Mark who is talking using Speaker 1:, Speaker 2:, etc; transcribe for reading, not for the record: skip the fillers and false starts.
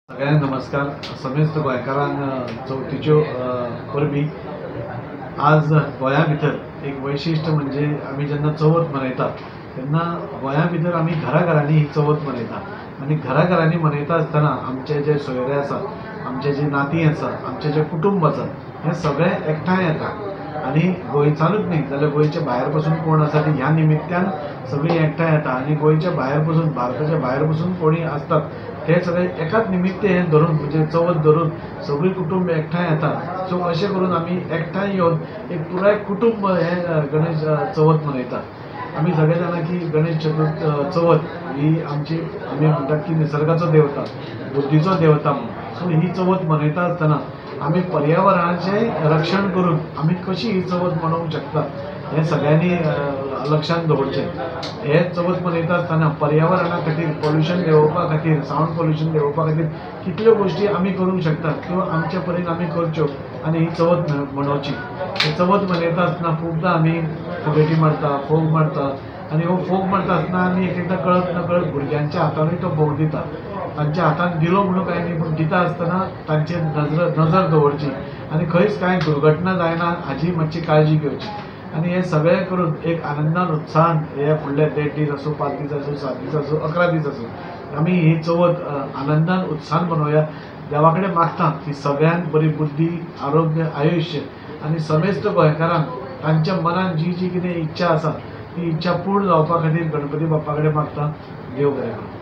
Speaker 1: सगळ्यांना नमस्कार. समेस्त गोंयकारांक चवथीच्यो परबी. आज गोंया भितर एक वैशिश्ट म्हणजे आमी जेन्ना चवथ मनयता तेन्ना गोंया भितर आमी घराघरांनी ही चवथ मनयता आनी घराघरांनी मनयता आसतना आमचे जे सोयरे आसा, आमचे जे नाती आसा, आमचे जे कुटुंब आसा, हे सगळे एकठांय येता आनी गोंयचानूच न्ही जाल्यार गोंयच्या भायर पसून कोण आसा ती ह्या निमित्यान सगळीं एकठांय येता आनी गोंयच्या भायर पसून, भारताच्या भायर पसून कोणी असतात ते सगळे एकाच निमित्त हे धरून म्हणजे चवथ धरून सगळीं कुटुंब एकठांय येता. सो अशें करून आमी एकठांय येवन एक पुराय कुटुंब हे गणेश चवथ मनयता. आमी सगळे जाणा की गणेश चवथ ही आमची आमी म्हणटात की निसर्गाचो देवता, बुद्धीचो देवता म्हणून. सो ही चवथ मनयता आसतना आमी पर्यावरणाचें रक्षण करून आमी कशी ही चवथ मनोवंक शकता हे सगळ्यांनी लक्षांत दवरचें. हे चवथ मनयता आसतना पर्यावरणा खातीर पॉल्युशन देंवोवपा खातीर, सावंड पॉल्युशन देंवोवपा खातीर कितल्यो गोश्टी आमी करूंक शकतात त्यो आमचे परीन आमी करच्यो आनी ही चवथ मनोवची. ही चवथ मनयता आसतना खुबदां आमी फुगटी मारता, फोग मारता आनी हो फोग मारता आसतना आमी एक एकदां कळत नकळत भुरग्यांच्या हातानूय तो फोग दिता. तांच्या हातान दिलो म्हणून कांय न्ही, पूण दिता आसतना तांचेर नजर दवरची आनी खंयच कांय दुर्घटना जायना हाची मातशी काळजी घेवची. आनी हे सगळें करून एक आनंदान उत्साहान हे फुडले 1.5 दीस आसूं, 5 दीस आसूं, 7 दीस आसूं, 11 दीस आसूं, आमी ही चवथ आनंदान उत्साहान मनोवया. देवा कडेन मागता की सगळ्यांक बरी बुद्धी, आरोग्य, आयुश्य आनी समेस्त गोंयकारांक तांच्या मनान जी जी कितें इच्छा आसा ती इच्छा पूर्ण जावपा खातीर गणपती बाप्पा कडेन मागता. देव बरें करूं.